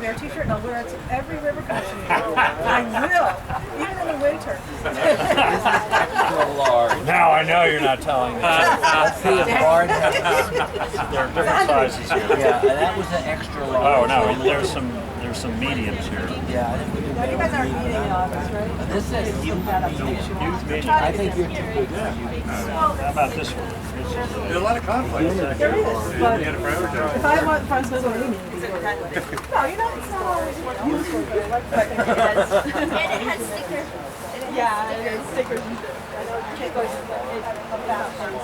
Bear t-shirt and I'll wear it to every river crossing. I will, even in the winter. Now I know you're not telling me. Let's see if large. There are different sizes here. Yeah, that was an extra large. Oh no, there's some mediums here. Yeah, I think we do. You guys aren't eating in the office, right? This is Huge medium. I think you're too big. How about this one? There's a lot of conflict. There is, but if I want fun to go to me, no, you're not, it's not always useful, but I like that. And it has stickers. Yeah, and there's stickers and shit. I know you can't go to that place.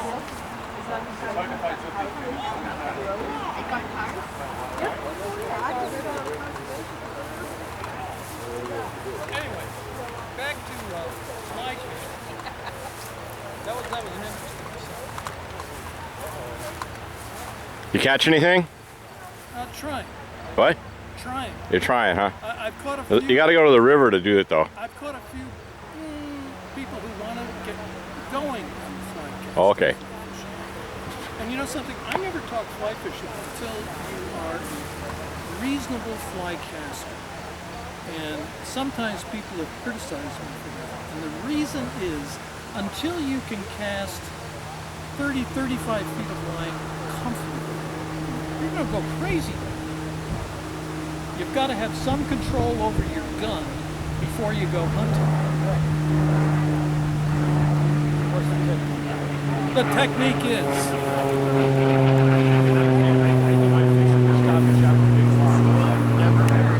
Anyway, back to fly fishing. That was an interesting. You catch anything? Trying. What? Trying. You're trying, huh? I've caught a few. You got to go to the river to do it, though. I've caught a few people who want to get going on the fly casting. Oh, okay. And you know something? I never taught fly fishing until you are a reasonable fly caster. And sometimes people have criticized me for that. And the reason is, until you can cast 30, 35 feet of line comfortably, you're going to go crazy. You've got to have some control over your gun before you go hunting. The technique is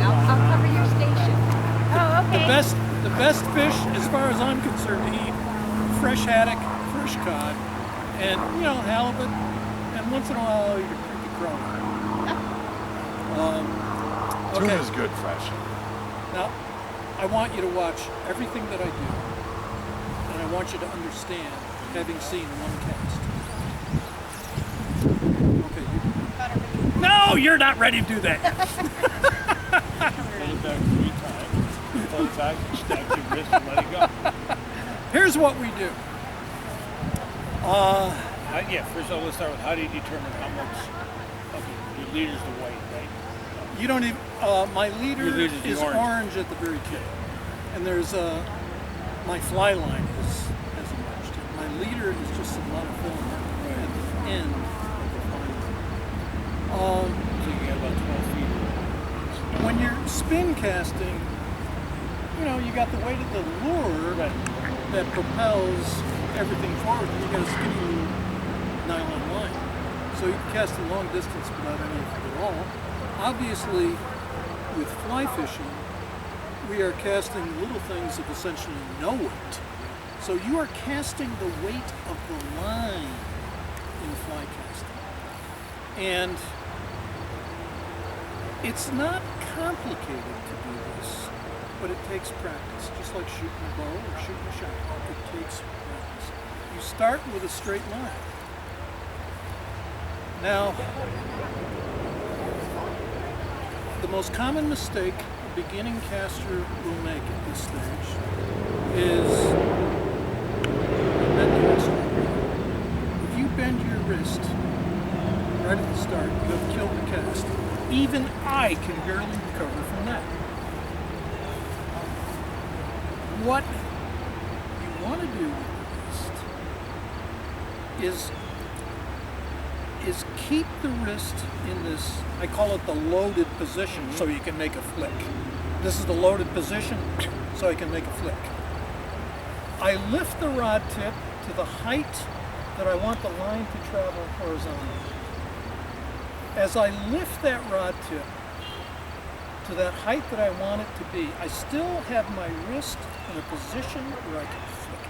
I'll cover your station. Oh, okay. the best fish, as far as I'm concerned, to eat: fresh haddock, fresh cod, and halibut, and once in a while I'll eat a creepy crawler. Okay. Tuna's good fresh. Now, I want you to watch everything that I do, and I want you to understand, having seen one cast. Okay. No, you're not ready to do that. Here's what we do. Yeah, first of all, let's start with how do you determine how much of your leader's the white, right? You don't even, my leader leader's the is orange. orange at the very tip. And there's, my fly line has emerged. My leader is just a monofilament at the end of the fly line. So you got about 12 feet. When you're spin casting, you got the weight of the lure that propels everything forward, and you got a skinny little nylon line. So you can cast a long distance without anything at all. Obviously, with fly fishing, we are casting little things of essentially no weight. So you are casting the weight of the line in fly casting. And it's not complicated to do this, but it takes practice, just like shooting a bow or shooting a shotgun. It takes practice. You start with a straight line. Now, the most common mistake a beginning caster will make at this stage is bend the wrist. If you bend your wrist right at the start, you have killed the cast. Even I can barely recover from that. What you want to do with the wrist is keep the wrist in this, I call it the loaded position, so you can make a flick. This is the loaded position, so I can make a flick. I lift the rod tip to the height that I want the line to travel horizontally. As I lift that rod tip to that height that I want it to be, I still have my wrist in a position where I can flick it.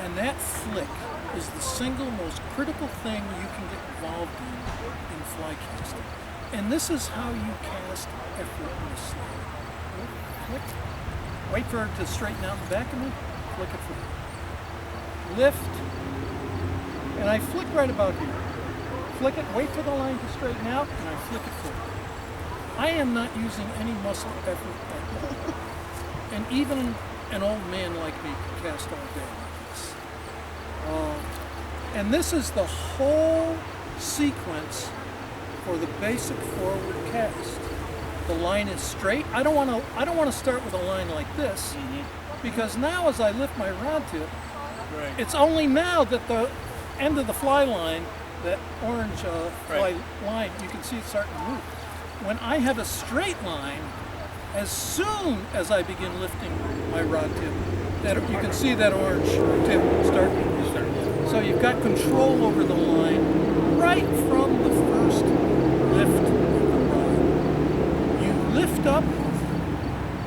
And that flick is the single most critical thing you can get involved in fly casting. And this is how you cast effortlessly. Flick. Wait for it to straighten out in the back of me. Flick it forward. Lift. And I flick right about here. Flick it, wait for the line to straighten out, and I flick it forward. I am not using any muscle effort at all. And even an old man like me can cast all day like this. And this is the whole sequence for the basic forward cast. the line is straight. I don't want to start with a line like this, because now as I lift my rod tip, it's only now that the end of the fly line, that orange fly line, you can see it starting to move. When I have a straight line, as soon as I begin lifting my rod tip, that you can see that orange tip start to move. So you've got control over the line right from the first lift of the rod. You lift up,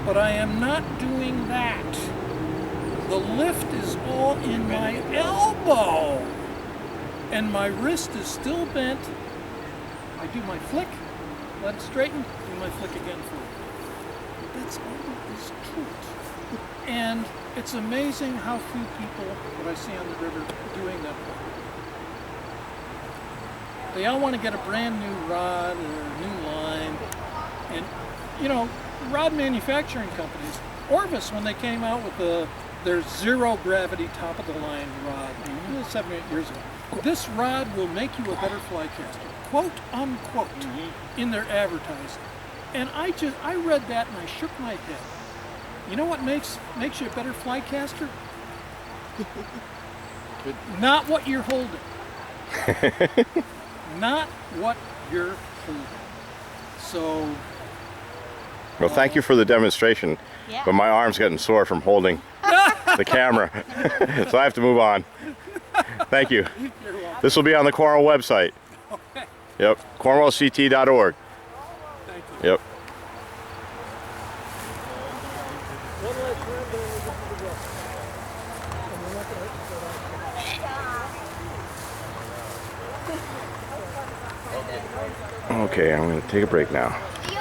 but I am not doing that. The lift is all in my elbow, and my wrist is still bent. I do my flick, let it straighten, do my flick again forward. That's all there is to it. And it's amazing how few people that I see on the river doing that. They all want to get a brand new rod or a new line. And, you know, rod manufacturing companies, Orvis, when they came out with their zero gravity top of the line rod 7 or 8 years ago, this rod will make you a better fly caster, quote unquote, in their advertising. And I read that and I shook my head. You know what makes you a better fly caster? Not what you're holding. Not what you're holding. So. Well, thank you for the demonstration, Yeah. but my arm's getting sore from holding the camera, so I have to move on. Thank you. This will be on the Cornwall website. Yep, cornwallct.org. Thank you. Yep. Okay, I'm going to take a break now. Do you